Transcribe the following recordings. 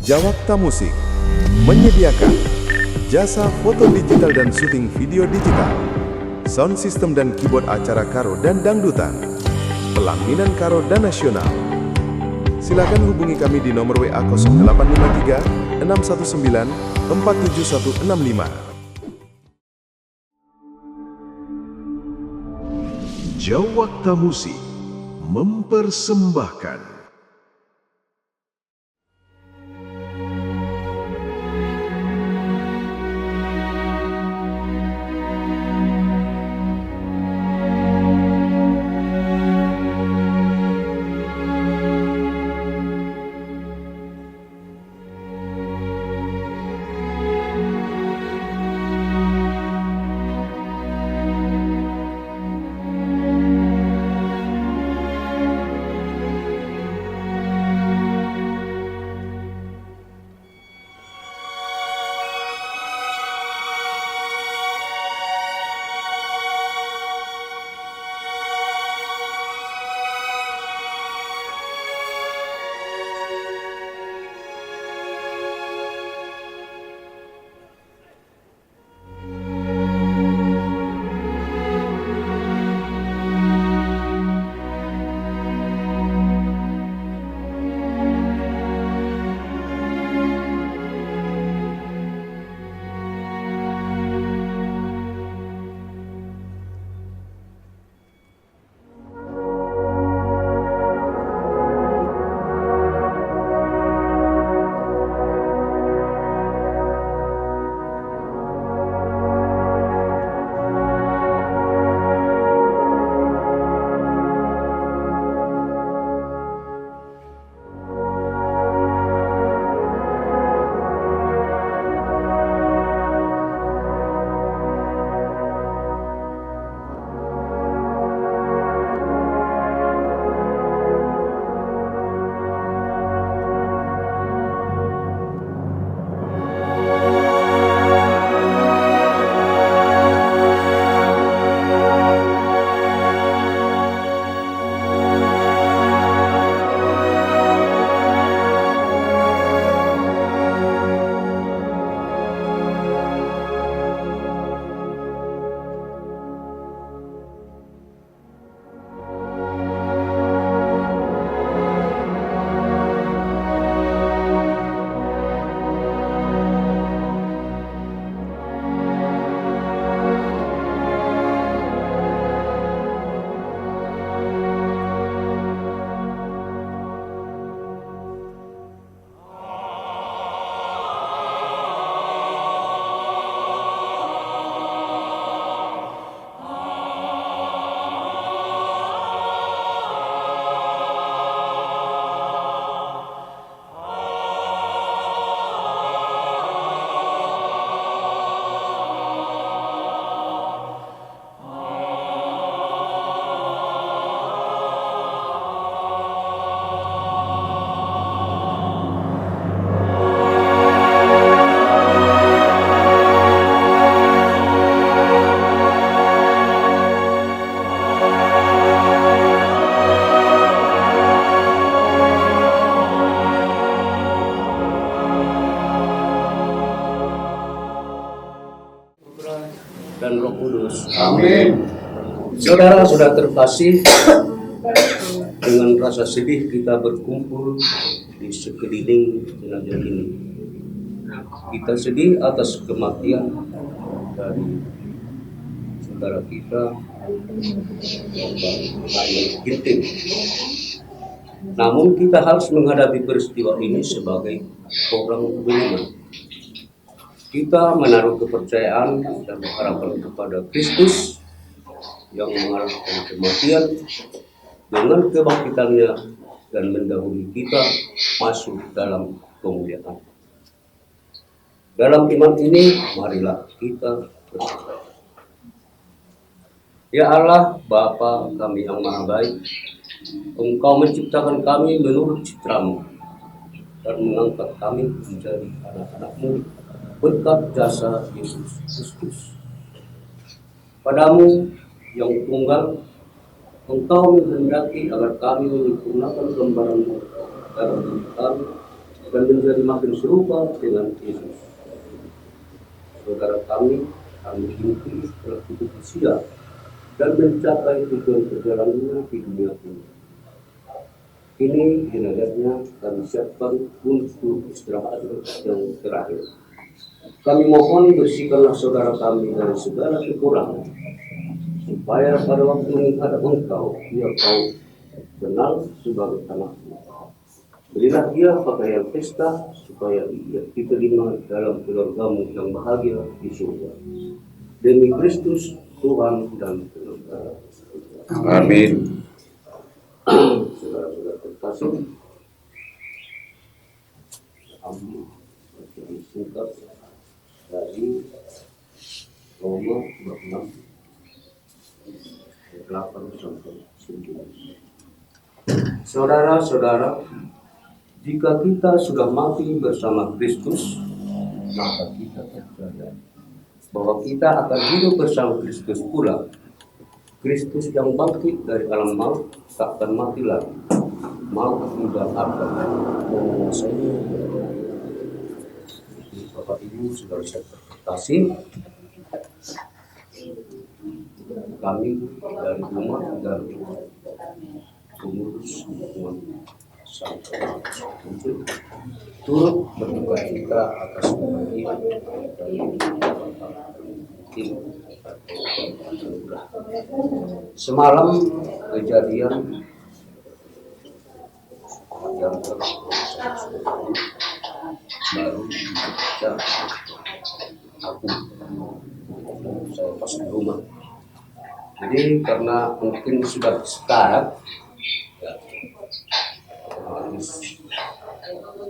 Jawakta Musik menyediakan jasa foto digital dan syuting video digital, sound system dan keyboard acara karo dan dangdutan, pelaminan karo dan nasional. Silakan hubungi kami di nomor WA 0853 619 47165. Jawakta Musik mempersembahkan dan Roh Kudus. Amin. Saudara sudah terkasih, dengan rasa sedih kita berkumpul di sekeliling jenazah ini. Kita sedih atas kematian dari saudara kita, Bapak Ginting. Namun kita harus menghadapi peristiwa ini sebagai orang beriman. Kita menaruh kepercayaan dan harapan kepada Kristus yang mengalahkan kematian dengan kebangkitannya dan mendahului kita masuk dalam kemuliaan. Dalam iman ini, marilah kita berdoa. Ya Allah, Bapa kami yang Maha Baik, Engkau menciptakan kami menurut citra-Mu dan mengangkat kami menjadi anak-anak-Mu berkat jasa Yesus Kristus. Padamu yang tunggal, Engkau menghendaki agar kami menyempurnakan gambaran-Mu dalam diri kami dan menjadi makin serupa dengan Yesus. Saudara kami ini telah hidup usia dan mencapai tujuan perjalanannya di dunia ini. Ini jenazahnya kami siapkan untuk istirahat yang terakhir. Kami mohon bersihkanlah saudara kami dari segala kekurangan, supaya pada waktu menghadap Engkau, ia Kau kenal sebagai anakmu. Berilah dia pakaian pesta, supaya ia diterima dalam keluargamu yang bahagia di surga. Demi Kristus Tuhan dan Penerbang. Amin. Saudara-saudara terkasih, kami menjadi singkat dari Roma 26 ayat 8 sampai 9. Saudara-saudara, jika kita sudah mati bersama Kristus, maka kita percaya bahwa kita akan hidup bersama Kristus pula. Kristus yang bangkit dari alam maut tak akan mati lagi. Maut tidak akan menguasainya. Bapak Ibu saudara saya kasih, kami dari umat dan pengurus hubungan sampai turut berduka cita atas kematian dari tim. Semalam kejadian yang baru baca saya pas di rumah. Jadi karena mungkin sudah sekarat, ya, otomatis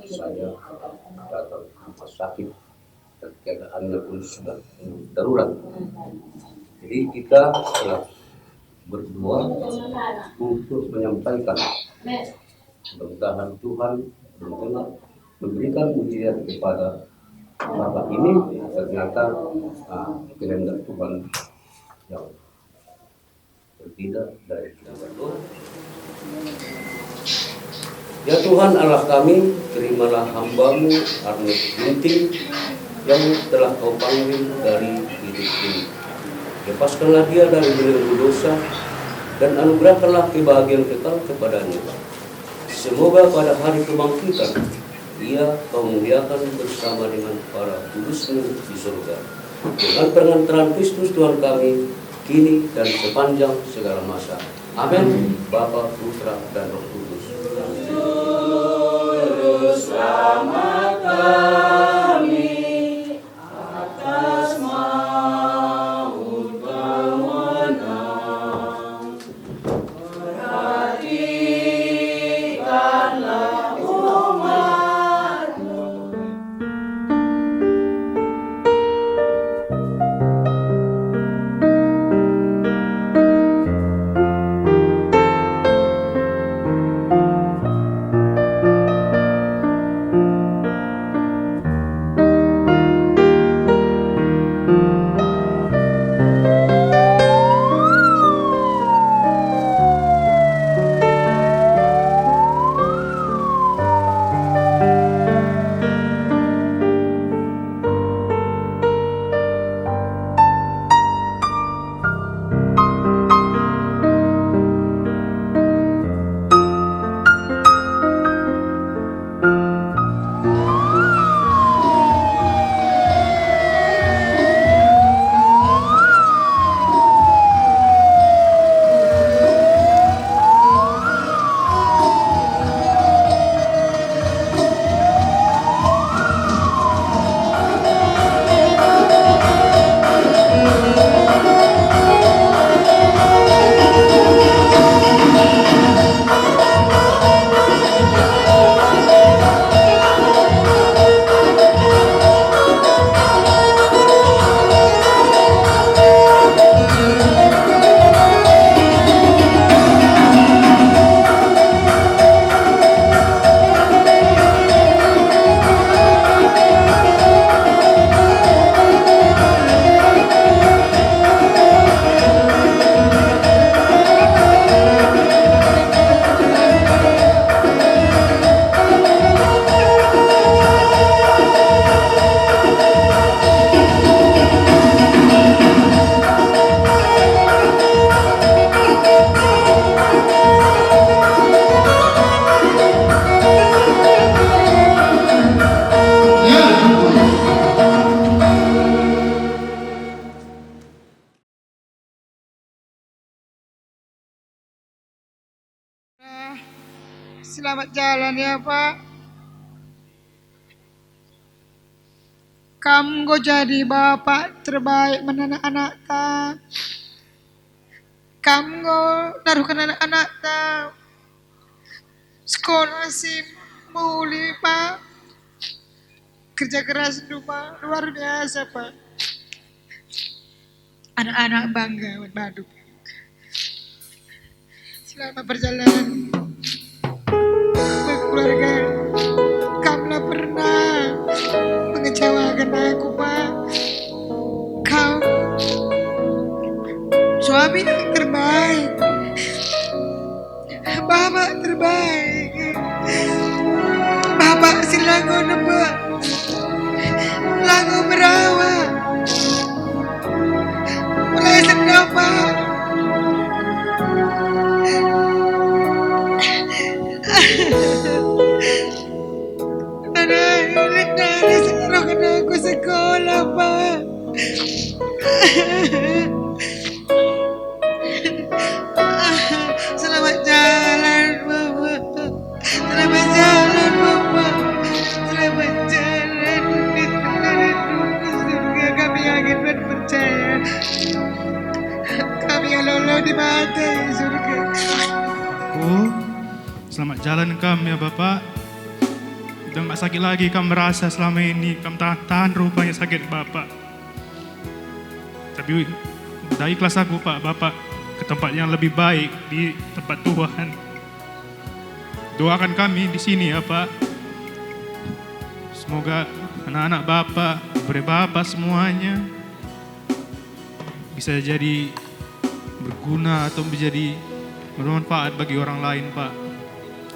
saya datang ke rumah sakit dan keadaannya pun sudah darurat. Jadi kita telah berdua untuk menyampaikan, mudah-mudahan Tuhan mendengar, memberikan mujizat kepada Bapak ini. Ternyata kehendak Tuhan yang berbeda dari kehendak Tuhan. Ya Tuhan Allah kami, terimalah hamba-Mu Arnold Ginting yang telah Kau panggil dari hidup ini. Lepaskanlah dia dari belenggu dosa dan anugerahkanlah kebahagiaan kekal kepadanya. Semoga pada hari kebangkitan ia Kau muliakan bersama dengan para kudus-Mu di surga. Dengan pengantaran Kristus Tuhan kami, kini dan sepanjang segala masa. Amin. Bapa, Putra, dan Roh Kudus. Selamat jalan ya Pak. Kamu go jadi bapak terbaik mana anak-anak ta. Kamu go naruhkan anak-anak ta. Sekolah sih muli Pak. Kerja keras itu Pak, luar biasa Pak. Anak-anak bangga Baduk. Selama perjalanan keluarga, kamu pernah mengecewakan aku Pak. Kau suami yang terbaik, bapak terbaik, bapak silago Pak, lagu merawat, mulai sedang Pak. Anak sekarang aku sekolah Pak. Selamat jalan Bapak. Selamat jalan Bapak. Selamat jalan dari surga. Kami yakin dan percaya. Kami Allah di mata surga. Selamat jalan kamu ya Bapak. Udah gak sakit lagi kamu merasa selama ini. Kamu tahan rupanya sakit Bapak. Tapi udah ikhlas aku Pak, Bapak ke tempat yang lebih baik, di tempat Tuhan. Doakan kami di sini ya Pak. Semoga anak-anak Bapak, Bapak semuanya bisa jadi berguna atau menjadi bermanfaat bagi orang lain Pak.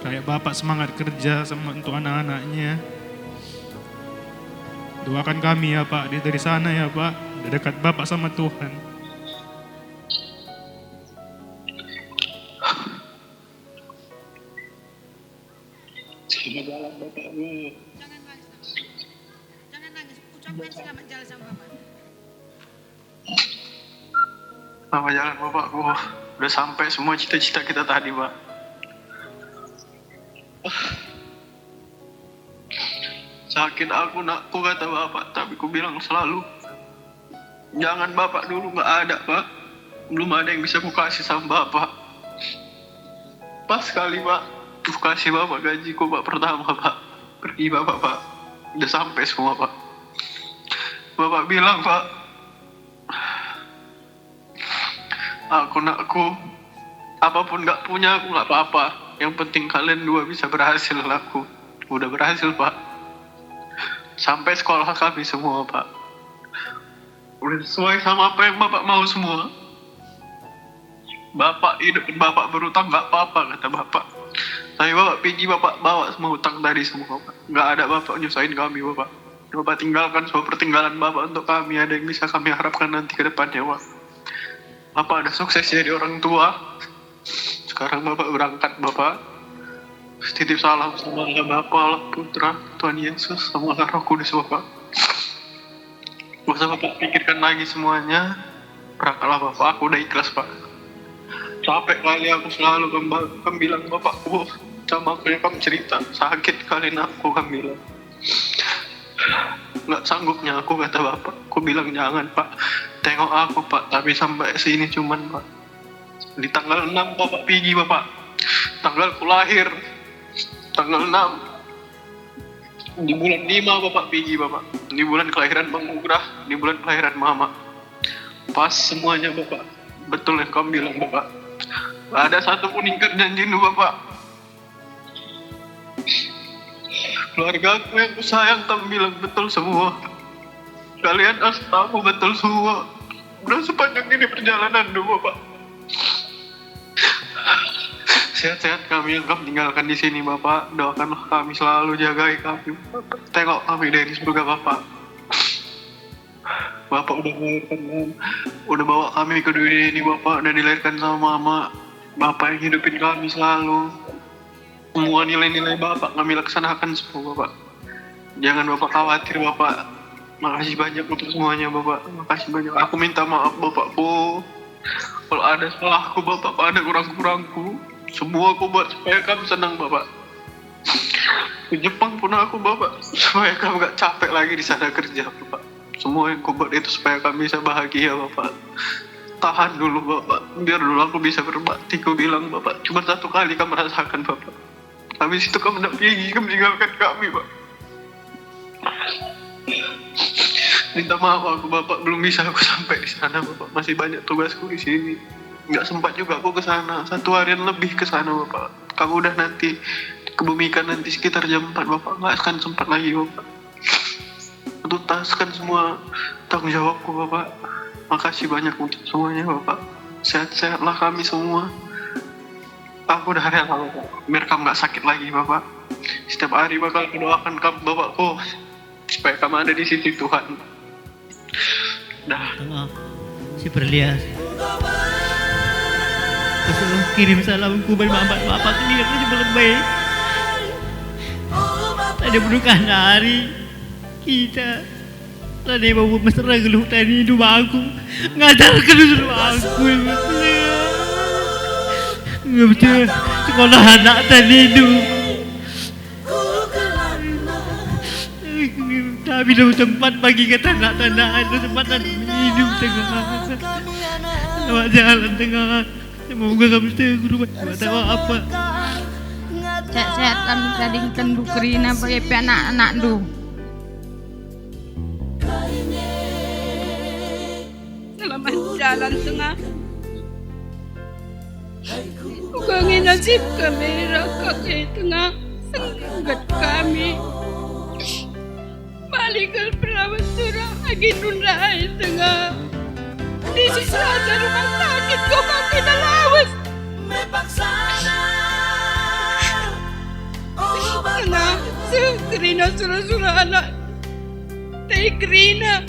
Kayak Bapak semangat kerja sama untuk anak-anaknya. Doakan kami ya Pak, dari sana ya Pak, dekat Bapak sama Tuhan. Jangan nangis, ucapkan selamat jalan sama Bapak. Selamat jalan Bapakku. Udah sampai semua cita-cita kita tadi Pak. Sakit aku nakku kata Bapak, tapi ku bilang selalu jangan Bapak dulu, gak ada Pak. Belum ada yang bisa ku kasih sama Bapak. Pas sekali Pak, ku kasih Bapak gajiku Pak pertama Pak. Pergi Bapak Pak, udah sampai semua Pak. Bapak bilang Pak, aku apapun gak punya aku gak apa-apa. Yang penting kalian dua bisa berhasil. Aku udah berhasil Pak. Sampai sekolah kami semua Pak. Udah sesuai sama apa yang Bapak mau semua. Bapak hidup Bapak berutang gak apa-apa kata Bapak. Tapi Bapak pergi Bapak bawa semua utang tadi semua Bapak. Gak ada Bapak nyusahin kami Bapak. Bapak tinggalkan semua pertinggalan Bapak untuk kami. Ada yang bisa kami harapkan nanti ke depannya Pak. Bapak udah sukses jadi orang tua. Sekarang Bapak berangkat Bapak. Titip salam sama Allah Bapa, Allah Putra, Tuhan Yesus, sama Allah Roh Kudus Bapak. Gak usah Bapak pikirkan lagi semuanya. Berangkatlah Bapak, aku udah ikhlas Pak. Capek kali aku selalu kamu bilang Bapakku sama aku yang kamu cerita. Sakit kali aku kamu bilang. Gak sanggupnya aku kata Bapak. Aku bilang jangan Pak, tengok aku Pak. Tapi sampai sini cuman Pak. Di tanggal 6 Bapak pergi Bapak. Tanggal ku lahir tanggal 6. Di bulan 5 Bapak pergi Bapak. Di bulan kelahiran Bang Ugrah, di bulan kelahiran Mama. Pas semuanya Bapak. Betul yang kamu bilang Bapak. Gak ada satu pun ingkar janji lu Bapak. Keluarga aku yang ku sayang kamu bilang betul semua. Kalian tahu betul semua. Udah sepanjang ini perjalanan dulu Bapak. Sehat-sehat kami yang kamu tinggalkan di sini Bapak. Doakanlah kami selalu, jagai kami Bapak. Tengok kami dari surga Bapak. Bapak udah melahirkan kami, udah bawa kami ke dunia ini Bapak. Udah dilahirkan sama Mama. Bapak yang hidupin kami selalu. Semua nilai-nilai Bapak kami laksanakan semua Bapak. Jangan Bapak khawatir Bapak. Makasih banyak untuk semuanya Bapak. Makasih banyak. Aku minta maaf Bapakku. Kalau ada salahku Bapak, ada kurang-kurangku. Semua aku buat supaya kamu senang Bapak. Ke Jepang pun aku Bapak, supaya kamu gak capek lagi di sana kerja Bapak. Semua yang kubuat itu supaya kami bisa bahagia Bapak. Tahan dulu Bapak, biar dulu aku bisa berbakti. Ku bilang Bapak, cuma 1 kali kamu merasakan Bapak. Habis itu kamu nak pergi, kamu meninggalkan kami Pak. Minta maaf aku Bapak, belum bisa aku sampai di sana Bapak. Masih banyak tugasku di sini. Nggak sempat juga aku ke sana. 1 harian lebih ke sana Bapak. Kamu udah nanti kebumikan nanti sekitar jam 4 Bapak. Nggak akan sempat lagi Bapak. Tuntaskan semua tanggung jawabku Bapak. Makasih banyak untuk semuanya Bapak. Sehat-sehatlah kami semua. Aku udah rela Bapak, biar kamu gak sakit lagi Bapak. Setiap hari bakal aku doakan kamu Bapakku, supaya kamu ada di sisi Tuhan. Dah. Tengah si Perlias. Aku kirim salamku bagi bapak ini aku cuma lebay. Tadi bukan hari kita. Tadi bawa mesra geluh tadi hidup aku. Ngajarkan hidup aku. Nggak betul sekolah anak tadi itu. Tapi ada tempat bagi ke tanah-tanah, ada tempat hidup tengah. Lewat jalan tengah. Semoga kamu teguh buat tahu apa. Sehat-sehat kami tadingkan du kerina bagi anak-anak du. Selamat jalan tengah. Ukangin nasib kami rakak di tengah senggat kami. Balikal perawat surah agin nundai tengah. Di sisi ada rumah sakit kau kaki dah lawas. Tengah sekerina surah-surah anak. Tei kerina.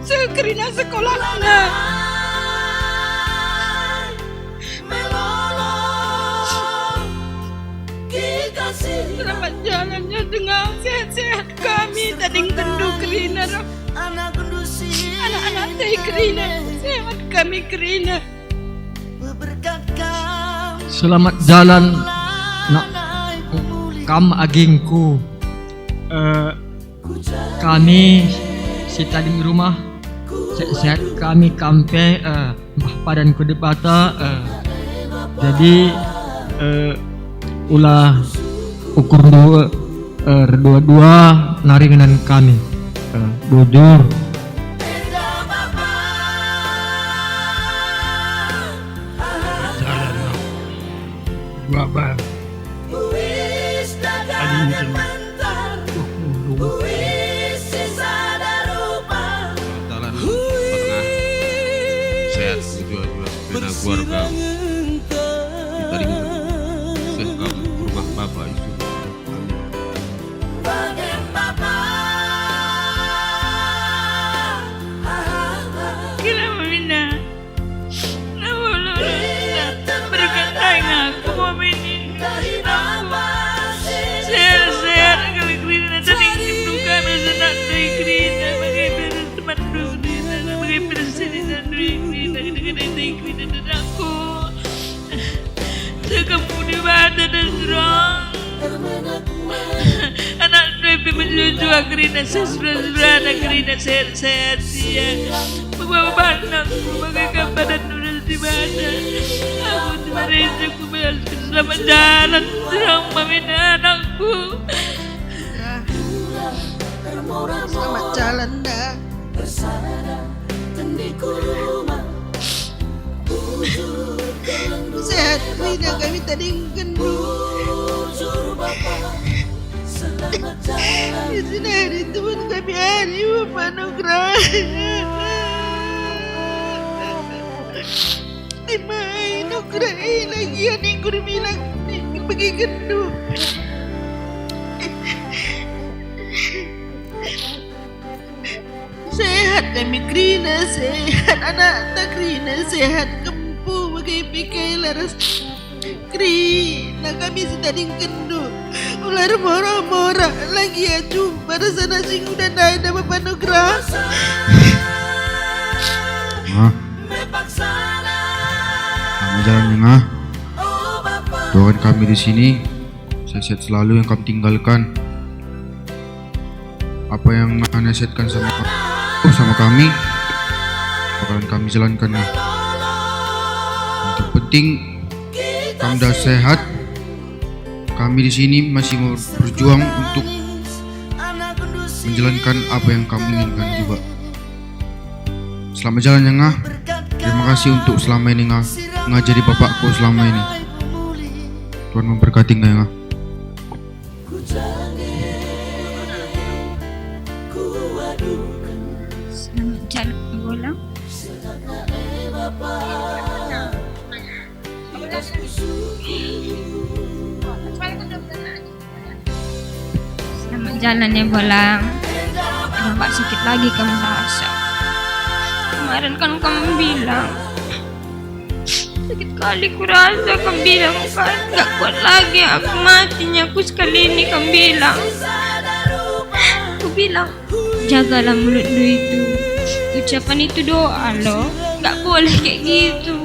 Sekerina sekolah anak. Selamat jalannya dengan sehat-sehat kami tadi kendu kerina anak-anak teh kerina sehat kami kerina. Selamat jalan nak kam agingku. Kami si tadi di rumah sehat kami kampe padan kudepata. Jadi ulah ukur dua naringan kami bujur. Bapak Talan pernah sehat juga bina keluarga kita ringan sehingga rumah bapak itu Kira meminta berkata aku mau minin sehat-sehat kali kerina tadi kendu kami senang dari kerina bagai teman kerina bagai presiden dari kerina dan aku sekamu di mana dan serang anak Nabi menjual kerina sesudah anak kerina sehat-sehat dia membawa anakku bagai kabar dan di mana aku dimarahin aku selamat jalan serang meminta anakku. Selamat jalan dah. Sehat Rina kami tadi kendu. Di sini hari Tuhan kami hari Bapak Nugrah. Di mana Nugrah lagi yang ku bilang pergi kendu. Sehat kami Krina, sehat anak-anak Krina, sehat kempu bagai pikai laras Krina kami sedang kendu. Ular mora-mora lagi aju pada sana sing udah naik nama Bapak Nugrah. kamu jangan nyengah. Doakan kami di sini sehat selalu yang kami tinggalkan. Apa yang nasihatkan sama kami bakalan kami jalankan ya. Yang terpenting kami dah sehat. Kami di sini masih mau berjuang untuk menjalankan apa yang kami inginkan juga. Selamat jalan ya Ngah. Terima kasih untuk selama ini Ngah mengajari bapakku selama ini. Tuhan memberkati Ngah ya Ngah. Selamat jalan bola. Selamat jalan ya bola. Nampak sakit lagi kamu rasa. Kemarin kan kamu bilang sakit kali ku rasa, kamu bilang kan gak kuat lagi aku matinya aku sekali ini, kamu bilang. Aku bilang jagalah mulutmu itu, ucapan itu doa loh, gak boleh kayak gitu.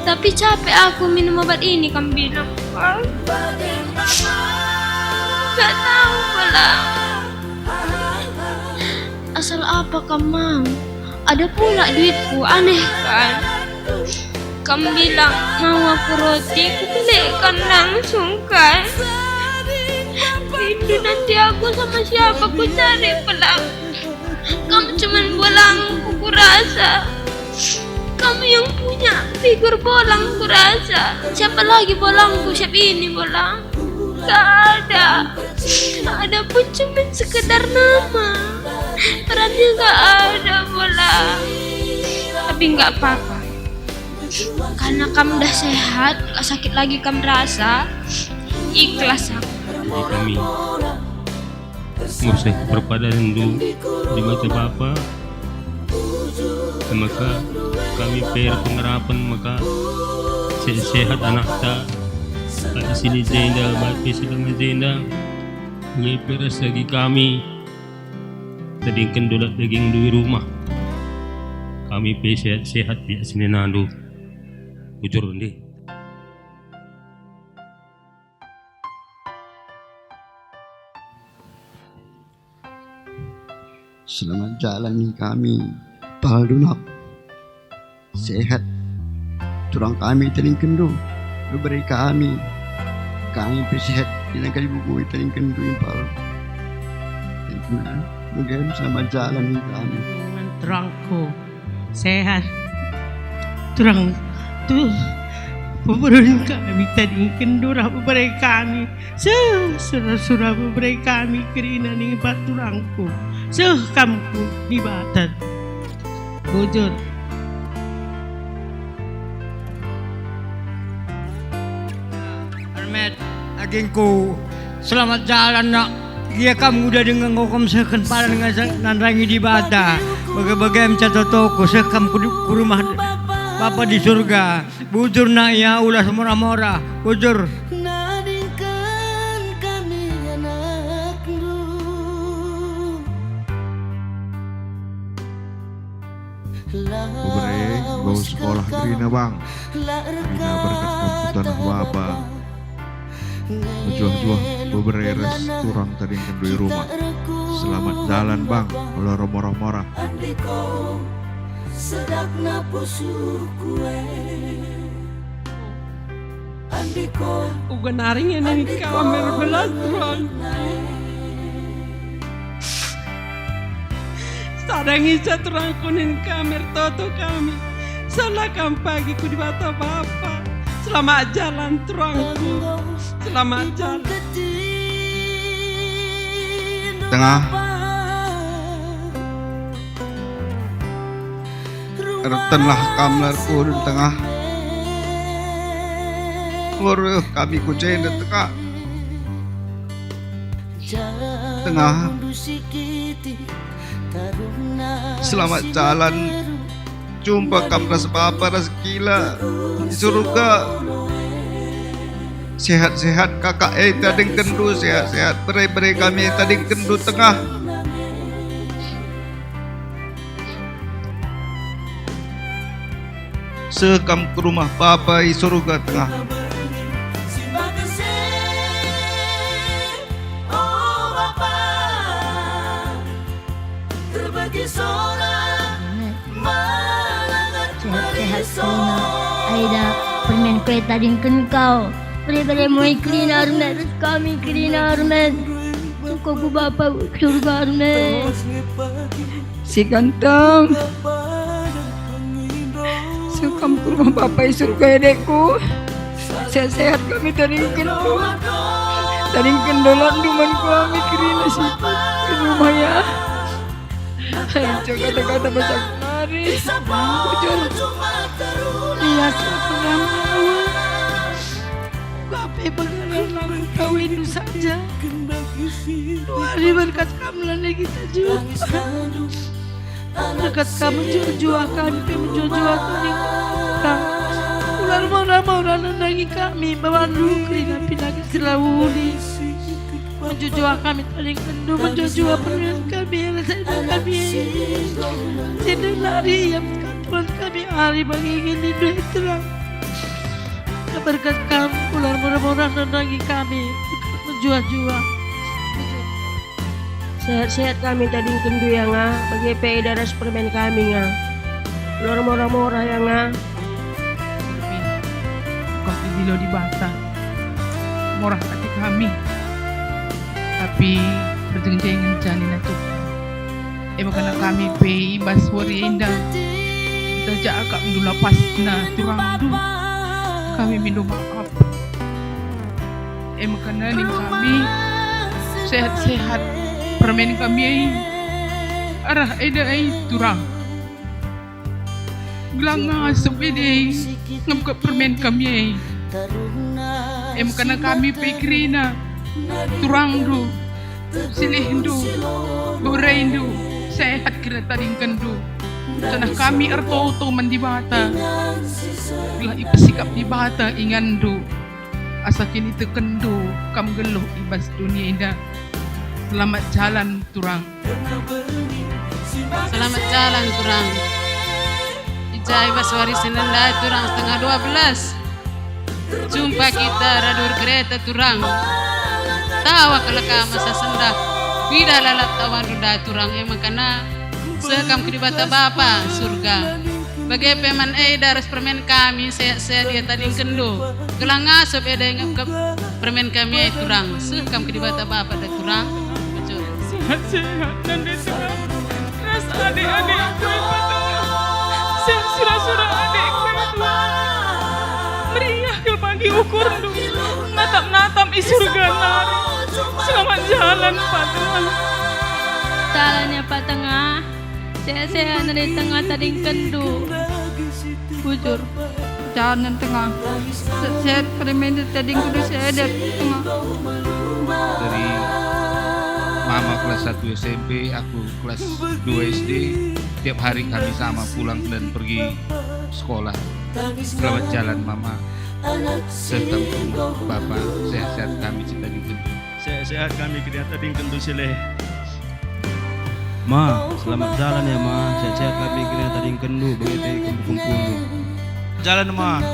Tapi capek aku minum obat ini, kamu bilang kan. Gak tahu pula asal apa kamu mau. Ada pula duitku, aneh kan. Kamu bilang mau aku roti, aku belikan langsung kan. Itu nanti aku sama siapa aku cari pelang. Kamu cuman bolangku kurasa. Kamu yang punya figur bolang kurasa. Siapa lagi bolangku, siapa ini bolang? Gak ada. Ada pun cuma sekedar nama. Perannya gak ada bolang. Tapi gak apa-apa, karena kamu udah sehat, gak sakit lagi kamu rasa. Ikhlas aku. Jadi kami musik berpada rindu di mata Bapa. Maka kami per pengharapan maka sehat anak tak di sini jenda bagi selama jenda ngeperas lagi kami tadingkan dolat daging di rumah kami pe sehat di sini nandu bujur deh. Selamat jalan kami Paldunak sehat turang kami teling kendu beri kami sehat di negara ibu teling kendu impal. Mungkin selamat jalan kami turangku sehat turang tu pemberin kami teling kendu beri kami surah beri kami kerina ni turangku kampku di Batat bujur. Armet, agingku selamat jalan nak. Dia kamu udah dengan ngokom seken pada dengan nanrangi di Bata. Bagai-bagai mencatat toko sekam ku rumah Bapa di surga. Bujur nak ya ulah semora-mora. Bujur. Bubere bau sekolah Rina bang, Rina berkat kamputan Bapa. Juah-juah bubere res turang tadi kendui rumah. Selamat jalan bang, olah romorah-morah. Uga naring yang ini kamer belatruan. Sadangi caturangkunin kamer toto kami. Salah pagi ku di Bata Bapa. Selamat jalan turangku. Selamat jalan. Tengah Ertenlah kamlar ku tengah Waduh kami kucing di tengah Selamat jalan. Jumpa kamla sepapa rezekila di surga. Sehat-sehat kakak tading kendu, sehat-sehat berai-berai kami tading kendu tengah. Sekam ke rumah Bapa di surga tengah. pe tadingkan kau. Beri moi krina armet kami krina armet. Suku bapa surga armet. Si ganteng. Sukam ke rumah bapak surga edekku. Sehat-sehat kami taringkan tu. Taringkan dolan duman kami kirina sifat ke rumah ya. Hancur kata-kata pasang lari. Bujur. Iya seorang awal. Bapak bagaimana lagu kawin itu saja. 2 hari berkat kamu lagi kita juga. Berkat kamu jua kami menjua kami. Ular mau nandangi kami bawa dulu kerina pinagi selawuni. Menjua kami taling kendu menjua permen kami rasanya kami. Tidak lari yang Tuhan kami hari bagi ini duit terang. Berkat kamu ular mau nandangi kami menjua. Sehat-sehat kami tadi kendu yang bagi pe daras permen kami nga. Ular murah yang Kau dilo di bata murah hati kami tapi berjenjang janin itu makanya kami pe ibas wari indah kita jaga mendu lapas na turang du kami minum maaf makanya ning kami sehat-sehat permen kami arah eda turang gelang ngasup ede ngam permen kami karena kami pikirina turang du silih du goreng du sehat kira taringkan du tanah kami erto mendibata gelah ipasikap dibata ingan du asa kini tekendu kam geluh ibas dunia indah. Selamat jalan turang. Selamat jalan turang. Ijai baswari senenda turang setengah 12. Jumpa kita radur kereta turang. Tawa kelaka masa sendah. Bida lalap tawa ruda turang makana sekam kedibata bapa surga. Bagai peman daras permen kami sehat-sehat dia tadi kendu. Gelang ngasup eda ngap permen kami turang. Sekam kedibata bapa da turang. Sehat-sehat dan disenang. Rasa adik-adikku yang bertengah. Surah-surah adikku yang meriah ke pagi ukur du. Natap-natap surga nari. Selamat jalan Pak Tuhan. Jalannya Pak Tengah. Sehat-sehat dari tengah tadi kendu. Bujur. Jalan tengah. Sehat permen tadi kendu sehat tengah. Dari mama kelas 1 SMP, aku kelas 2 SD. Tiap hari kami sama pulang dan pergi sekolah. Selamat jalan mama. Serta bapak, sehat-sehat kami cinta di kendu. Sehat-sehat kami kelihatan di kendu sileh. Ma, selamat jalan ya ma. Sehat-sehat kami kelihatan di kendu begitu kumpul-kumpul. Jalan ma.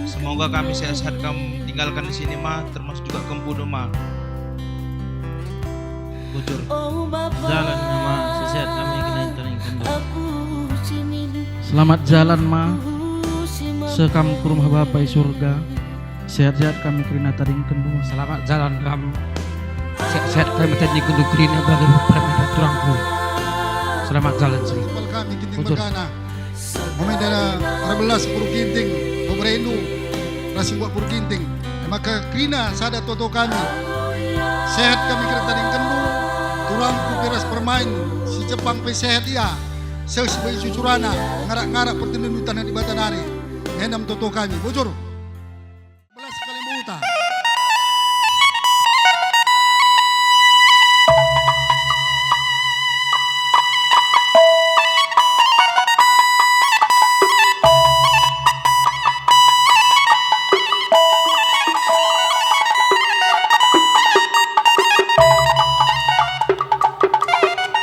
Semoga kami sehat-sehat kamu tinggalkan di sini ma, termasuk juga kempudu ma. Bujur. Jalan ya ma. Sehat kami kelihatan di kendu. Selamat jalan ma. Sekam ke rumah Bapak di surga. Sehat-sehat kami kerina taring kendu. Selamat jalan kamu. Sehat kami tadi kendu kerina bagi permen turangku. Selamat jalan sih. Kami kinting berkana. Momen dana 14 puru kinting. Pemerindu. Rasi buat puru kinting. Maka kerina sada toto kami. Sehat kami kerina taring kendu. Turangku keras permain. Si Jepang pe sehat iya. Sesuai cucurana. Ngarak-ngarak pertendutan di Batanari. Enam toto kami. Bujur. 11 kali muta.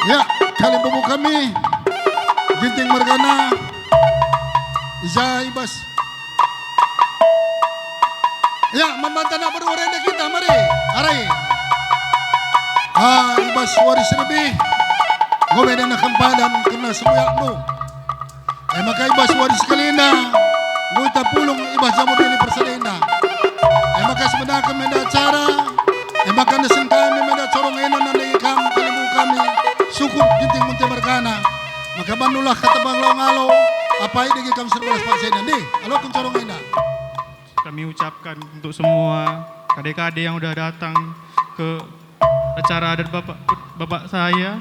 Ya, kali bubu kami. Ginting Mergana. Izai Bas. Ya, membantana berwarna kita, mari. Arai. Ibas waris lebih. Gobe dan kempadan kena semua nu. Maka ibas waris kalina. Guita pulong ibas jamur ini perselena. Maka sebenarnya menda acara. Maka nesen kami menda corong enan dan ikam kalibu kami. Syukur ginting munti berkana. Maka bandulah kata bang lo ngalo. Apa ini kami serbelas pak sedan deh. Halo kun corong enan. Kami ucapkan untuk semua kadek-kadek yang udah datang ke acara adat bapak saya.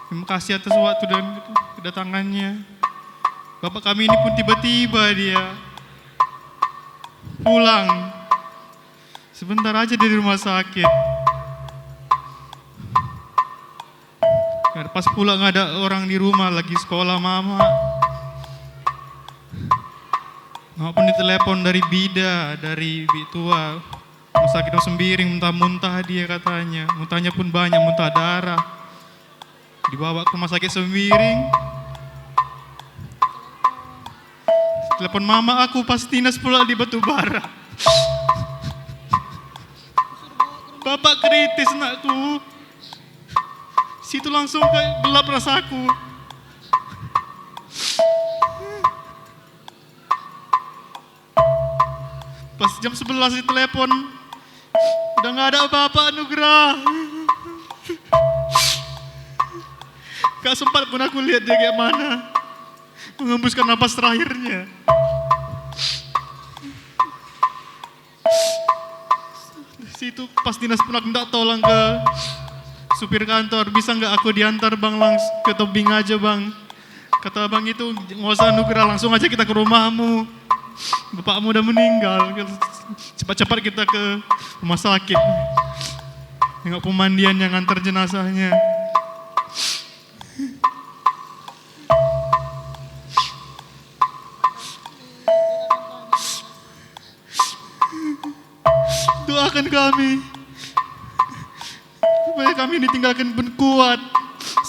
Terima kasih atas waktu dan kedatangannya. Bapak kami ini pun tiba-tiba dia pulang. Sebentar aja dari rumah sakit. Pas pulang ada orang di rumah lagi sekolah mama. Mama pun ditelepon dari Bida, dari Bitua. Rumah sakit Sembiring muntah-muntah dia katanya. Muntahnya pun banyak, muntah darah. Dibawa ke rumah sakit Sembiring. Telepon mama aku pas Tinas pula di Batubara. Bapak kritis nakku. Situ langsung kayak gelap rasaku. Pas jam 11 di telepon, udah gak ada apa-apa Anugrah. Gak sempat pun aku lihat dia kayak mana. Mengembuskan napas terakhirnya. Situ pas dinas pun aku minta tolong ke supir kantor, bisa nggak aku diantar bang langsung ke tebing aja bang. Kata bang itu nggak usah Nugrah, langsung aja kita ke rumahmu. Bapakmu udah meninggal, cepat-cepat kita ke rumah sakit. Nengok pemandian yang antar jenazahnya. Doakan kami supaya kami ditinggalkan pun kuat,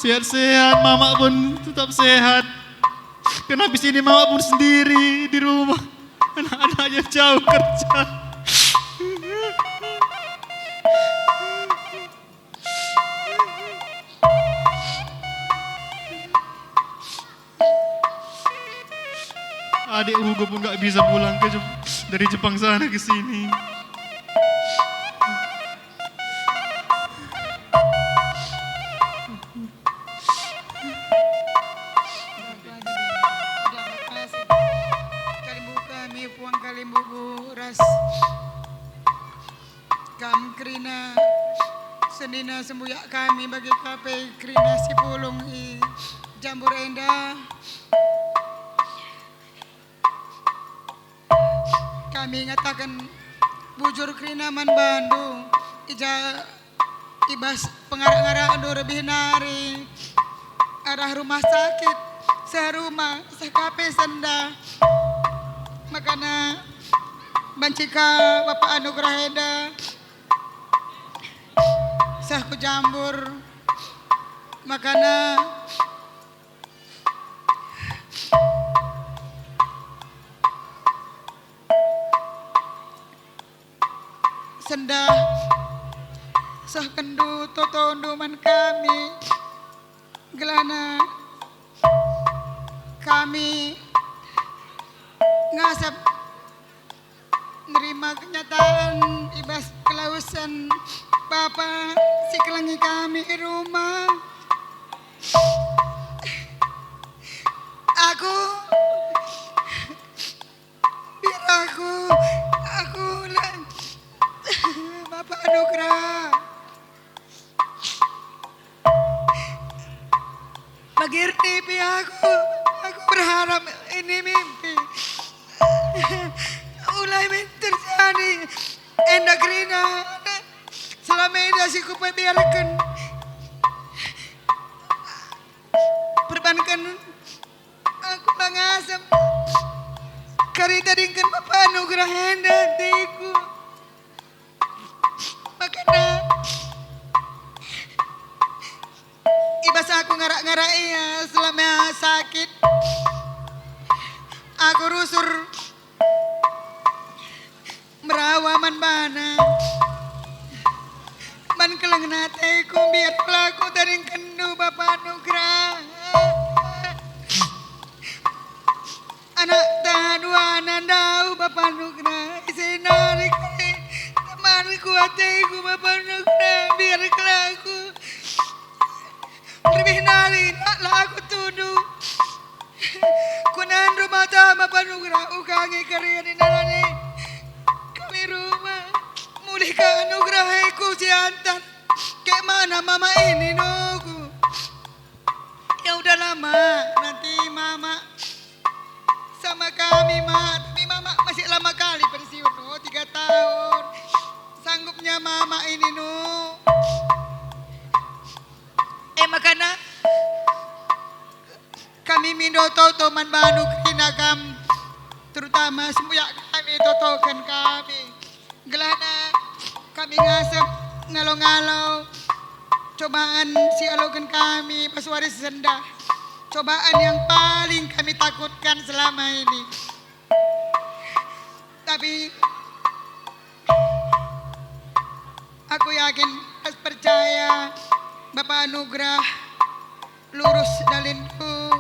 sehat-sehat, mama pun tetap sehat. Karena habis ini mama pun sendiri di rumah, anak-anaknya jauh kerja. Adik Hugo pun gak bisa pulang dari Jepang sana ke sini. Kam Krina senina sembuyak kami bagi kape Krina si pulung i jambur endah. Kami ngatakan bujur Krina man Bandung ija ibas pengarah-ngarah ando lebih nari arah rumah sakit serumah sakape senda makana bancika Bapak Anugrah Eda sahku jambur makana senda sah kendu toto nduman kami gelana kami ngasap nerima kenyataan ibas kelausan Bapak si kelangi kami di rumah. Aku biar aku Bapak Anugrah bagi mimpi aku berharap ini mimpi mulai terjadi endak Krina selama ini si kupai biarkan perbankan aku mengasam karita dingkan Bapak Anugrah hendak diku makanya ibas aku ngarak-ngarak iya selama sakit aku rusur merawaman mana man kelang Lang natay ko biar pelaku taring kendu Bapak Anugrah. Anak ta dua nandau Bapak Anugrah. Isinari kali teman kuatay ko Bapak Anugrah biar kelaku. Lebih nari nak laku tuduh. Kunan rumah ta Bapak Anugrah ukangi karya di nalani. Kami rumah mulih ka anugerah ku siantan. Kayak mana mama ini nunggu. Ya udah lama nanti mama sama kami tapi mama masih lama kali pensiun 3 tahun. Sanggupnya mama ini makanya kami mindo toto man banu kinagam terutama semua kami totokan kami gelana kami ngasep ngalau-ngalau cobaan si alogan kami pas waris sendah cobaan yang paling kami takutkan selama ini tapi aku yakin pas percaya Bapak Anugrah lurus dalinku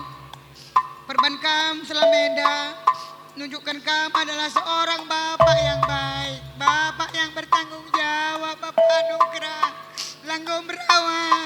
perban kam selameda nunjukkan kamu adalah seorang bapak yang baik, bapak yang bertanggung jawab, Bapak Anugrah, langgom berawal.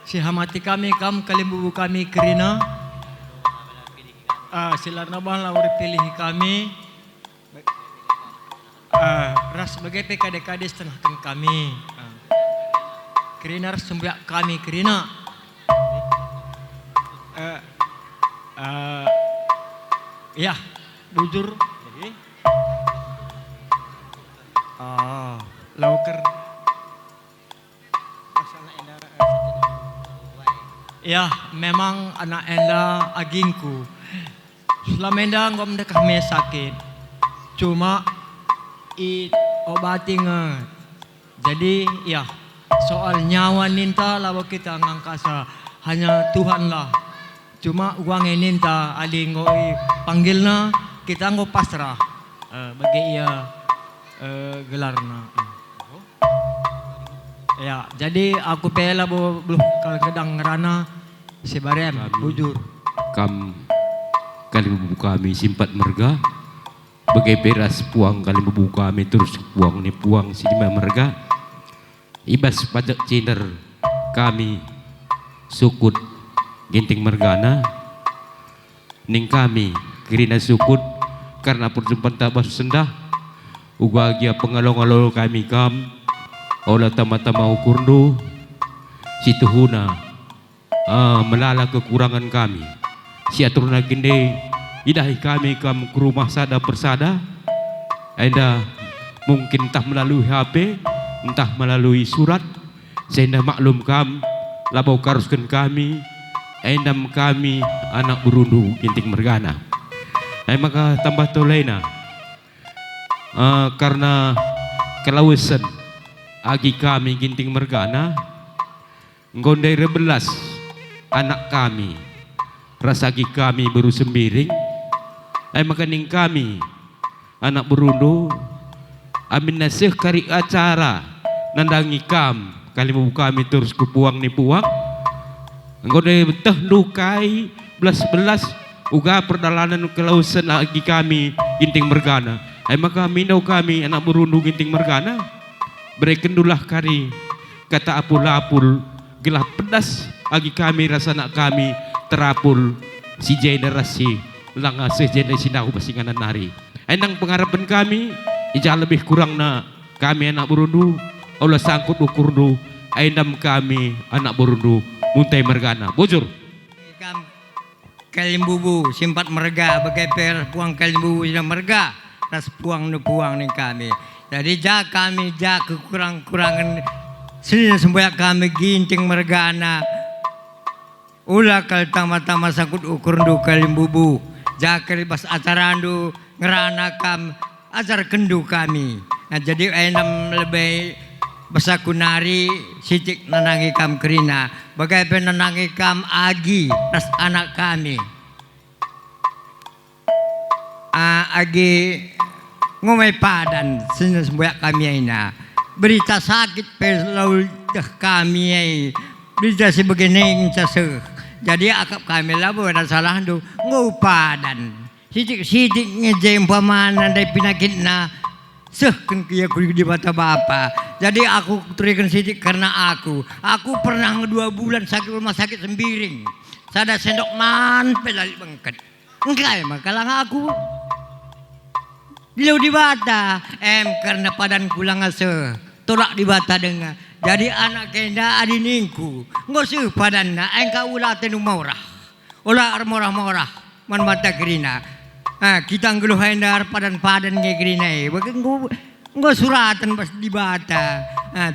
Si hamati kami kalimbubu kami kerina silar nabang lawar pilih kami ras sebagai PKD-KD setengahkan kami kerina ras sembiak kami kerina ya bujur lauker ya memang anak enda agingku selama enda ngom dekah me sakit cuma obati nget jadi ya soal nyawa ninta lawa kita ngangkasa hanya Tuhan lah cuma uang ninta ali ngoi panggilna kita ngo pasrah bagi ia gelarna ya jadi aku pela belum kadang ngerana si barem bujur kali membuka kami simpat merga bagai beras puang kali membuka kami terus puang ni puang si lima merga ibas pajak cinder kami sukut ginting mergana ning kami kirina sukut karena perjumpaan tabas sendah ubagia pengalong-along kami olah tama-tama ukurndo si tuhuna melala kekurangan kami si aturna gende idahi kami ke rumah sada persada enda mungkin entah melalui HP entah melalui surat sehingga maklum labau karuskan kami endam kami anak berundu ginting mergana maka tambah tolena karena kelausan agi kami ginting mergana ngondai rebelas anak kami rasagi kami baru sembiring makaning kami anak berundu amin nasih kari acara nandangi kali mau kami terus ke puang ni puang ngondai betah dukai belas uga perjalanan kelausan agi kami ginting mergana maka minau kami anak berundu ginting mergana berekendulah kari kata apul-apul gelah pedas agi kami rasa nak kami terapul si generasi langa sejenis sinahu pasinganan nari endang pengharapan kami ija lebih kurang na kami anak berundu Allah sangkut ukurdu endam kami anak berundu muntai mergana bujur kalimbubu simpat merga bagai per puang kalimbubu sudah merga ras puang nu puang nih kami jadi kami kekurang-kurangan sini semboyak kami ginting mergana ulah kal tama-tama sangkut ukur ndu kalimbubu Jakar bas acara andu ngerana kam acara kendu kami. Nah, jadi enam lebih basa kunari sitik nanangi kam kerina. Bagai penanangi kam agi ras anak kami. Agi ngomai padan sembuyak kami ina. Berita sakit pelau kami ai. Berita sebegini incaseh. Jadi akap kami lah bukan salah tu ngupadan. Sidik ngejem pamanan dari penyakit na sehken kia kudu di mata bapa. Jadi aku terikan sidik karena aku pernah 2 bulan sakit rumah sakit sembiring. Sada sendok man pelali bengket. Enggak emang kalang aku. Dilau di bata karena padan kulang ase tolak di bata dengar. Jadi anak kenda adiningku ngosu padanna engka ulah tenu maurah. Ulah morah-morah man mata kerina. Kita ngeluh hendar padan-padan ke kerina nggo suratan pas di bata.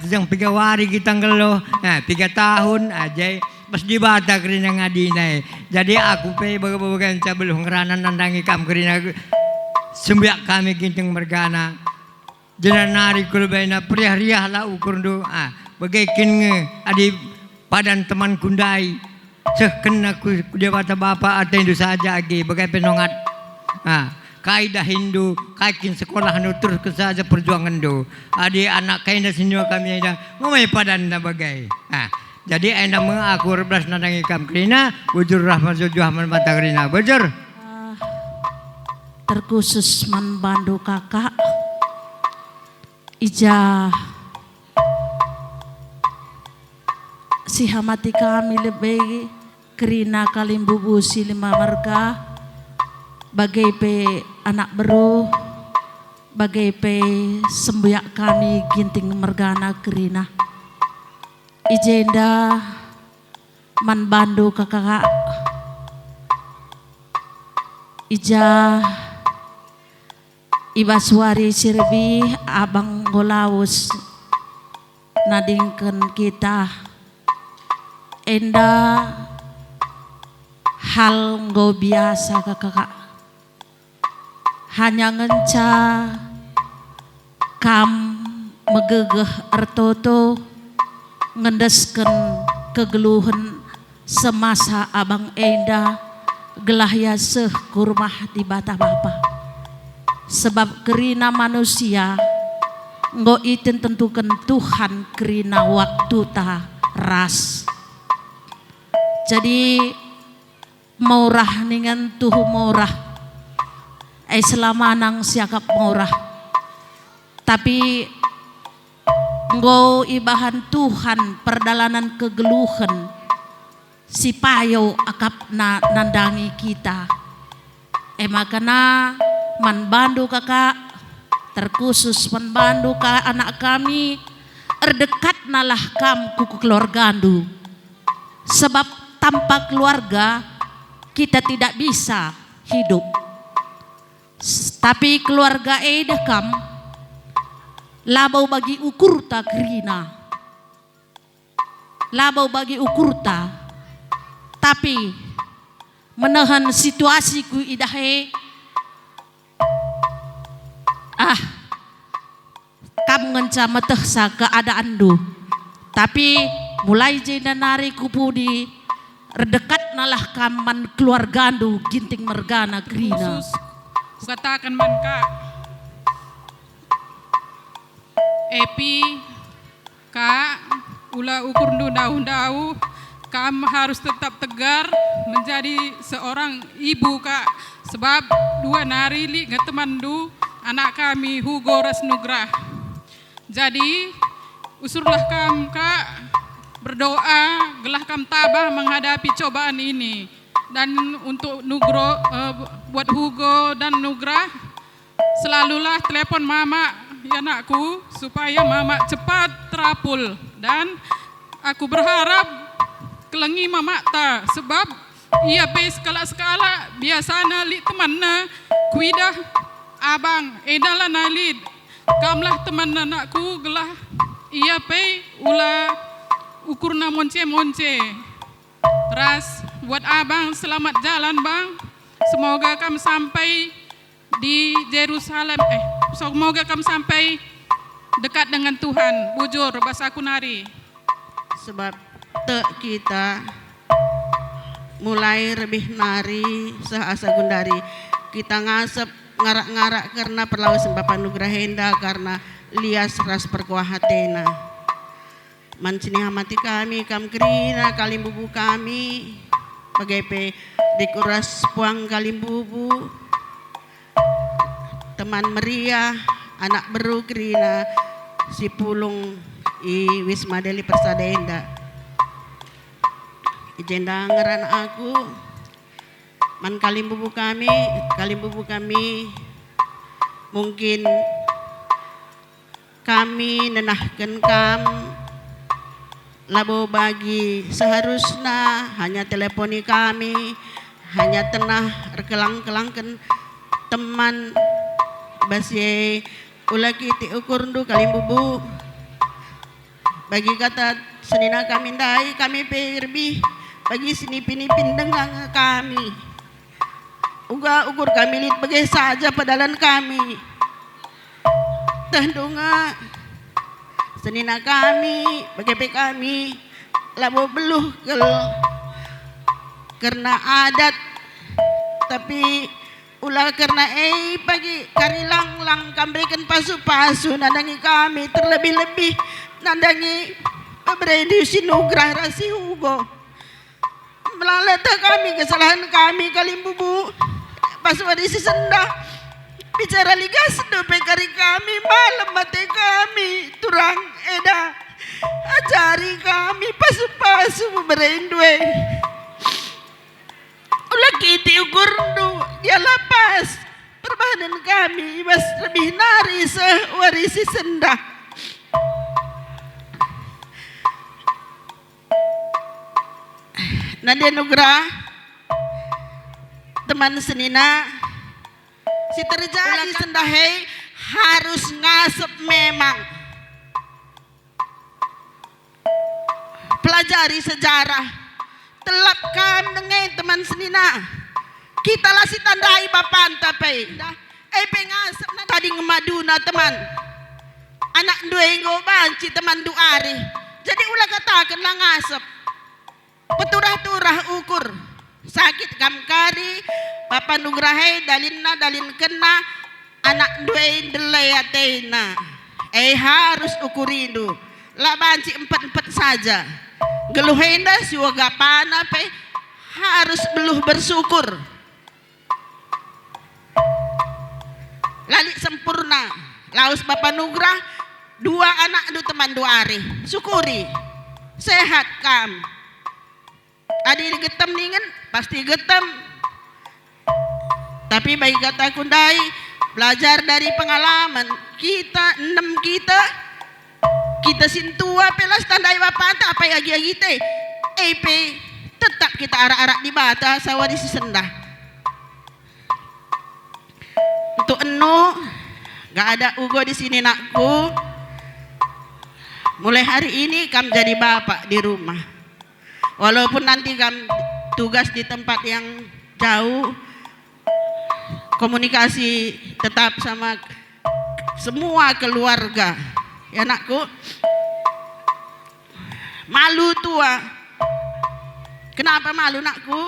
Tujang 3 hari kita ngeluh. 3 tahun aja pas di bata kerina ngadina. Jadi aku pe baga-baga cabel ngeranan nandangi kam kerina sembiak kami ginting mergana. Jangan nari kulbaina priah-riah lah ukur do. Bagaikin adi padan teman kundai. Sehken aku dia bata bapa atendu saja agi bagai penongat. Kaidah Hindu, kaikin sekolah nu terus ke saja perjuangan do. Adi anak kaidah sinyo kami ada ngomai padan na bagai. Jadi enda mengaku 12 nandangi kam krina bujur rahmat jujuhman mata krina. Bujur. Terkhusus man bandu kakak. Ija si hamati kami lebih kerina kalimbubu si 5 marga bagai pe anak beru bagai pe sembuyak kami ginting mergana kerina ijenda man bandu kakak ija Ibaswari sirbi abang golawus nadingken kita enda hal nggo biasa kakak hanya ngenca kam megegeh ertoto ngendesken kegeluhan semasa abang enda gelah yaseh kurmah di bata bapa. Sebab kerina manusia nggo itin tentukan Tuhan kerina waktu ta ras. Jadi maurah ningan tuh maurah. Selama nang siakap maurah. Tapi nggo ibahan Tuhan perdalanan kegeluhan si payo akap na nandangi kita. Makana man bandu kakak terkhusus man bandu ka anak kami erdekat nalah kam kuku keluarga andu. Sebab tanpa keluarga kita tidak bisa hidup. Tapi keluarga kam labau bagi ukur ta kerina. Labau bagi ukur ta. Tapi menahan situasiku idahe kam ngenca meteh sa keadaan du. Tapi mulai jena nari kupudi redekat nalah kaman keluarga du ginting mergana kerina. Katakan man kak Epi kak ula ukur du daun-daun kamu harus tetap tegar menjadi seorang ibu kak. Sebab 2 nari li ngeteman du anak kami Hugo Rasnugrah. Jadi usurlah kam kak berdoa gelah kam tabah menghadapi cobaan ini. Dan untuk buat Hugo dan Nugrah selalulah telepon mama ya anakku supaya mama cepat terapul. Dan aku berharap kelengi mama ta sebab ia pe skala biasana li temanna kuidah abang edalah nalid kamlah teman anakku gelah ia pe ulah ukurna monce ras buat abang selamat jalan bang Semoga kami sampai di Yerusalem, semoga kami sampai dekat dengan Tuhan. Bujur bahasa Kunari. Sebab kita mulai lebih nari sehasa gundari. Kita ngasep ngarak-ngarak karena perlawasan Bapak Nugrah Henda karena lias ras perkuah hatena. Mancini hamati kami, kam kerina kalimbubu kami. Bagai dikuras puang kalimbubu. Teman meriah, anak beru kerina si pulung i Wisma Deli Persada Henda. Ijenda ngeran aku man kalimbubu kami mungkin kami nenahkan kam labo bagi seharusnya hanya teleponi kami hanya tenah rekelang-kelangkan teman basi ulah kiti ukur ndu kalimbubu bagi kata senina kami dai kami perbi bagi sini pinipin dengan kami uga ukur kami lit bagai saja padalan kami tandunga senina kami bagai kami labo beluh karena adat tapi ulah karena pagi karilang lang kambrekan pasu-pasu nandangi kami terlebih-lebih nandangi Bredi Sinugrah Rasi Hugo melalata kami kesalahan kami kalimbubu pas wadisi sendah bicara ligas dope kari kami malam mati kami turang eda ajari kami pasu-pasu berendue ulah kiti ukur ndu dia lepas perbahanan kami mas lebih nari sewarisi sendah Nadia Nugrah teman senina si terjadi sendahai harus ngasep memang pelajari sejarah telapkan dengan teman senina kita lah si tandai bapan tapi pengasep tadi ngemaduna teman anak dua enggo banci teman duari jadi ulah katakan lah ngasep peturah-turah ukur sakit kamkari Papa Nugrahe dalin kena anak dua delay atena harus ukurindo lah banci 4 saja geluhenda siwaga pana harus beluh bersyukur lali sempurna laus Papa Nugrah 2 anak teman 2 hari syukuri sehat kam adi getem ningen pasti getem tapi baik kata kundai belajar dari pengalaman kita 6 kita sintua pelas tandai bapanta apa agi-agi teh tetap kita arak-arak di bata sawari si sendah untuk gak ada ugo di sini nakku mulai hari ini kam jadi bapak di rumah walaupun nanti kam tugas di tempat yang jauh komunikasi tetap sama semua keluarga ya nakku malu tua kenapa malu nakku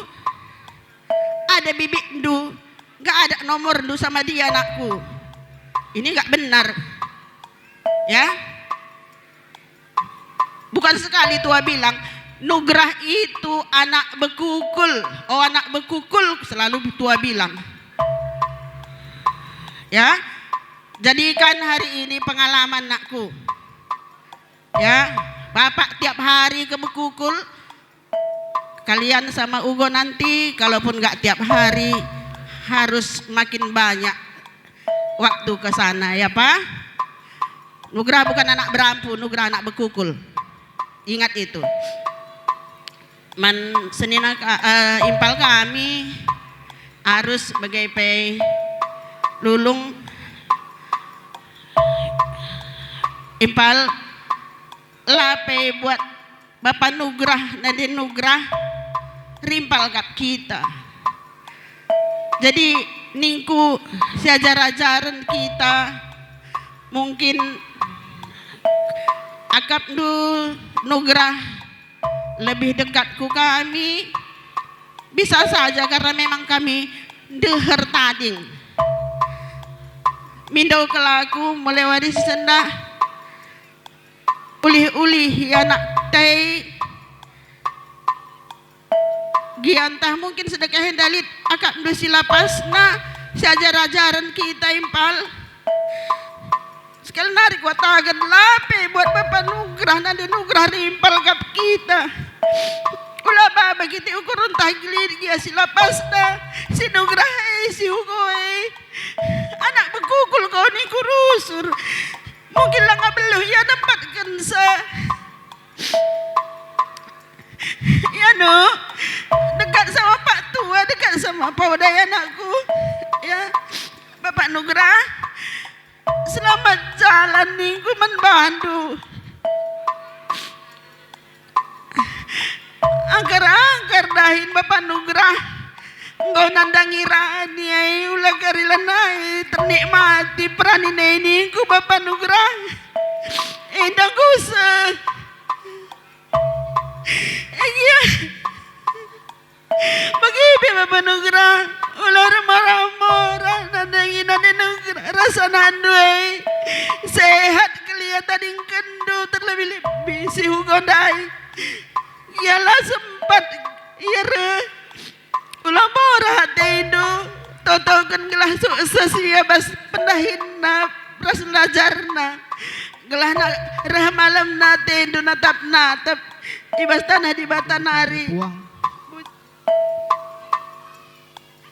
ada bibik ndu gak ada nomor ndu sama dia nakku ini gak benar ya bukan sekali tua bilang Nugrah itu anak bekukul anak bekukul selalu tua bilang ya jadikan hari ini pengalaman nakku ya bapak tiap hari ke bekukul kalian sama Ugo nanti kalaupun gak tiap hari harus makin banyak waktu ke sana ya Pak Nugrah bukan anak berampu Nugrah anak bekukul ingat itu senina impal kami harus sebagai lulung impal lape buat Bapak Nugrah Nadine Nugrah rimpal kap kita Jadi ningku si ajar-ajaran kita mungkin akap nugrah lebih dekat ku kami, bisa saja karena memang kami deher tading mindau kelaku melewati sendah ulih-ulih ya nak teh giantah mungkin sedekah dalit akak dosi lapasna si ajar-ajaran kita impal sekali narik watagan lape buat Bapak nugrah nanti nugrah rimpal kap kita ulah baba kita ukur untah gilir dia si lapasna si nugrah si ugoy anak bekukul kau ni kurusur mungkin lah ngabeluh ya dapat kensa ya no dekat sama Pak Tua, dekat sama Pak Wadaya anakku ya Bapak Nugrah selamat jalan nih ku membantu angker dahin Bapak Nugrah engkau nandangi rani ay ulah karilanay ternikmati perani ini ku Bapak Nugrah endang kusa iya bagi Bapak Nugrah ulah remah-remah nandangi nani Nugrah rasa nanduay sehat kelihatan yang kendu terlebih-lebih si hugondai ialah sempat iya ulah borah tendo totokan gelah sukses ya bas pendahina pras belajarna gelah na reh malam na tendo natap ibas tanah di batanari uang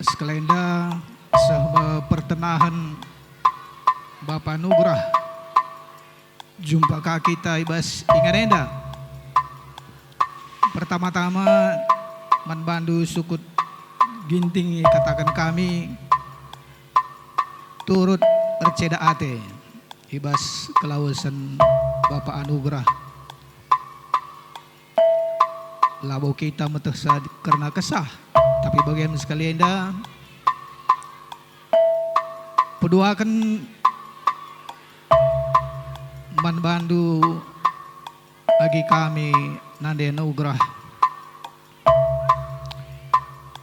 sekelenda sah pertenahan Bapak Nugrah jumpa kita ibas ingarenda pertama-tama man bandu sukut ginting katakan kami turut terceda ate ibas kelausan Bapak Anugrah labo kita metesa karena kesah tapi bagaimana sekalian dah peduakan man bandu bagi kami nande Anugrah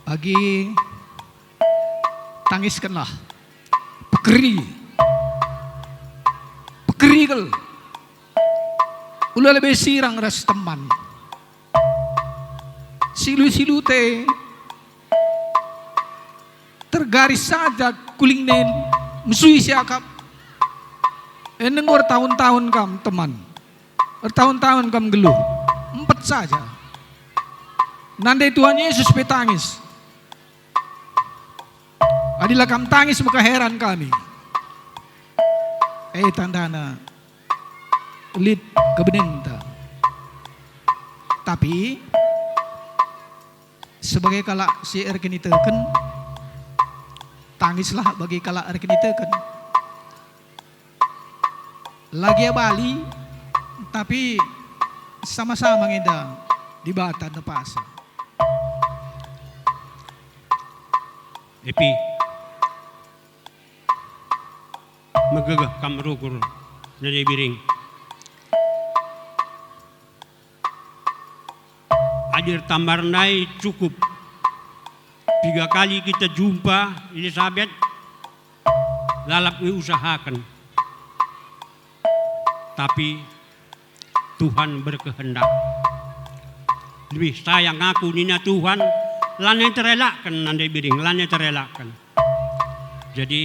bagi tangiskanlah pekerigel ulah lebih sirang ras teman silu teh tergaris saja kuling nen musui siakap enengor tahun-tahun kam teman bertahun-tahun kam geluh empat saja nandai Tuhan Yesus petangis adilah kam tangis muka heran kami tandana lid kebenenta tapi sebagai kala si erkini teken tangislah bagi kala erkini teken lagi ya Bali tapi sama-sama ngeda di Batan na Pasa Epi magagah kamrukur na biring hadir tamarnay cukup 3 kali kita jumpa Elizabeth lalap usahakan tapi Tuhan berkehendak lebih sayang aku nina Tuhan lanai terelakkan nandai biring lanai terelakkan jadi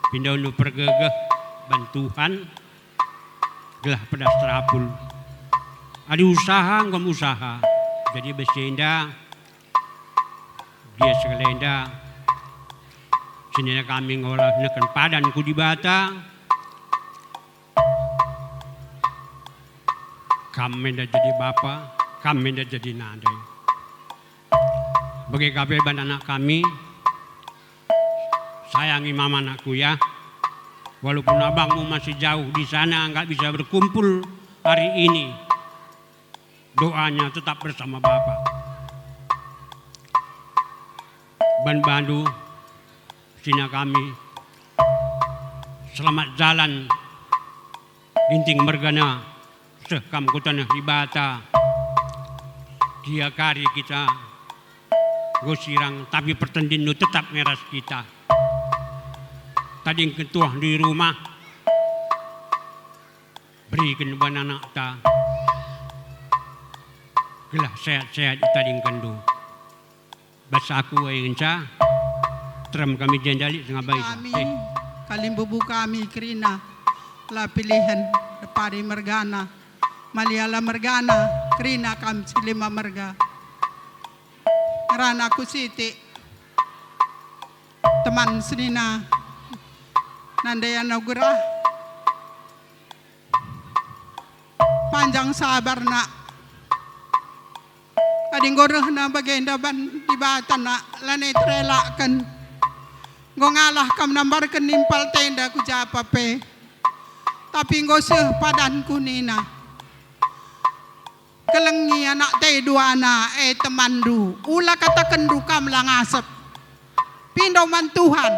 pindah untuk pergegah bantuan gelah pedas terapul ada usaha ngom usaha jadi bersenda dia sekelenda sini kami ngolah nekan padan ku di Bata kami dah jadi bapa kami dah jadi nandai bagi kabel ban anak kami sayangi mama anakku ya walaupun abangmu masih jauh di sana nggak bisa berkumpul hari ini doanya tetap bersama Bapak ban bandu sina kami selamat jalan ginting mergana sekam kutanah di bata dia kari kita gosirang tapi pertandingan tetap ngeras kita tadi ketua di rumah berikan ban anak ta gelah sehat-sehat tadi kendu bahasa aku ingin ca teram kami jendali tengah baik Kami, kalimbubu kami Krina, la pilihan pari mergana, Maliala mergana, Krina kam silima merga. Rana ku siti, teman senina, nandaya nagura, panjang sabar nak. Ading goroh na bagenda ban di bata na lanay trelakan. Ngalah kam nambarkan nimpal tenda ku japa pe. Tapi ngoseh padan ku nina. Kelengi anak te dua na temandu. Ula katakan du kam lang asap. Pindaw man Tuhan.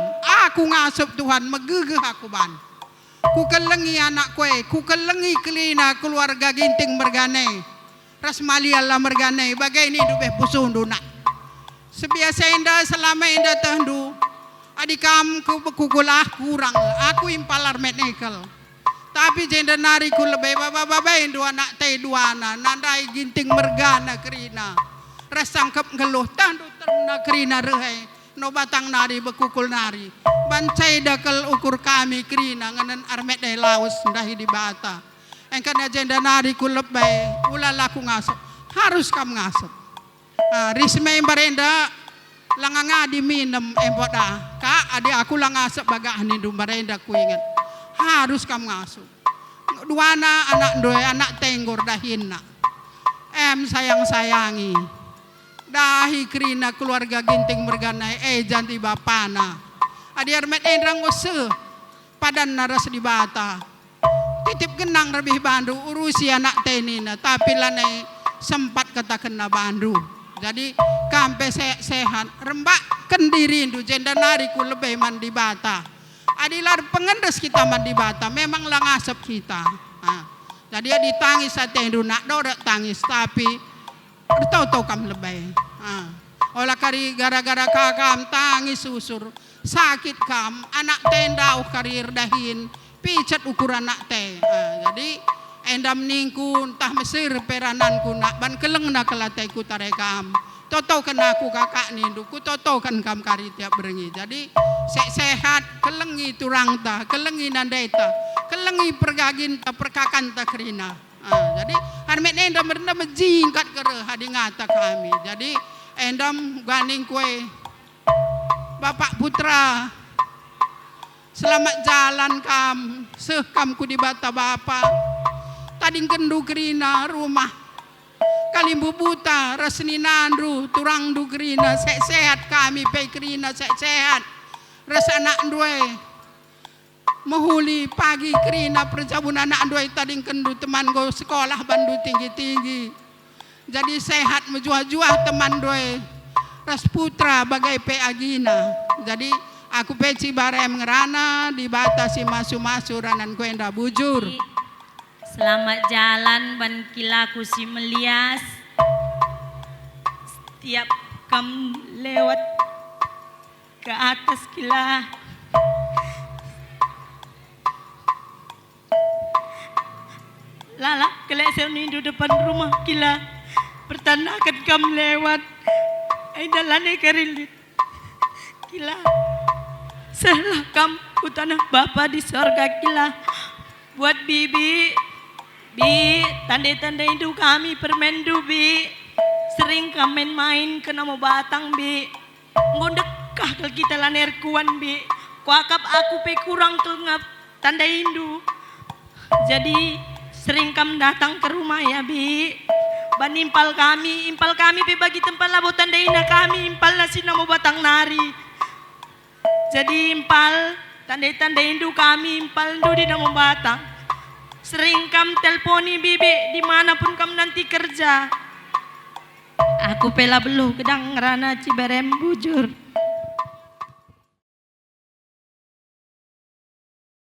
Aku ngasap Tuhan megegeh aku ban. Ku kelengi anak kue. Ku kelengi kelina keluarga ginting mergane. Rasmalia la mergane. Bagai ni dubeh pusundu nak. Sebiasa indah selama indah tendu. Adikam kukulah kurang. Aku impalar metnikel. Tapi jenda nari ku lebih baba-baba dua anak teh dua anak. Nandai ginting mergana Krina. Resangkep ngeluh tandu terna Krina rehai. No batang nari bekukul nari. Bancai dakel ukur kami Krina ngenen armet deh laos ndahi di bata. Engkana jenda nari ku lebih. Ulala ku ngasep. Harus kam ngasep. Risme barenda langanga di minum empoda kak adik aku lang ngasep bagah ni dumbarenda ku ingat harus kamu ngasuh dua anak anak tenggor dahinna sayang sayangi dahi Krina keluarga ginting mergana janti bapana adi armet endrang use padan naras di bata titip genang lebih bandu urusi anak tenina tapi lanai sempat kata kena bandu. Jadi kampe sehat rembak kendiri indu jenda nariku lebih mandi bata. Adilar pengendes kita mandi bata memang lang asap kita. Jadi ditangis sate indu nak dorak tangis tapi tahu kam lebih. Olah kari gara-gara kakam tangis susur sakit kam anak tenda karir dahin picat ukuran anak teh. Jadi endam ningku entah mesir perananku nak ban keleng nak kelatai ku tarekam toto kena aku kakak nindu ku toto kan kam kari tiap berengi jadi sehat kelengi turang ta kelengi nandai ta kelengi pergagin ta perkakan ta Krina jadi harmet endam merenda menjingkat kere hadi ngata kami jadi endam ganing kue bapak putra selamat jalan kam sekam ku di bata bapak tading kendu Krina rumah kalimbu buta resni nandru turang du Krina sehat kami pe Krina sehat res anak dua mahuli pagi Krina perjabun anak dua tading kendu teman go sekolah bandu tinggi jadi sehat menjuah-juah teman dua res putra bagai pe agina jadi aku pe cibarem ngerana dibatasi masu-masu ranan kuenda bujur. Selamat jalan ban kilaku si Melias. Setiap kamu lewat ke atas kila lalak kelesen di depan rumah kila pertandakan kamu lewat dalane kerilit kila salah kamu tanah Bapa di sorga kila buat bibi tanda-tanda itu kami permendu bi sering kamen main kena mau batang bi ngondekah ke kita laner kuan bi kuakap aku pe kurang tengap tanda indu jadi sering kam datang ke rumah ya bi ban impal kami pe bagi tempat labo tanda ina kami impal nasi mau batang nari jadi impal tanda-tanda indu kami impal indu di mau batang sering kam telponi bibi dimanapun kam nanti kerja. Aku pela beluh gedang ngerana Ciberem bujur.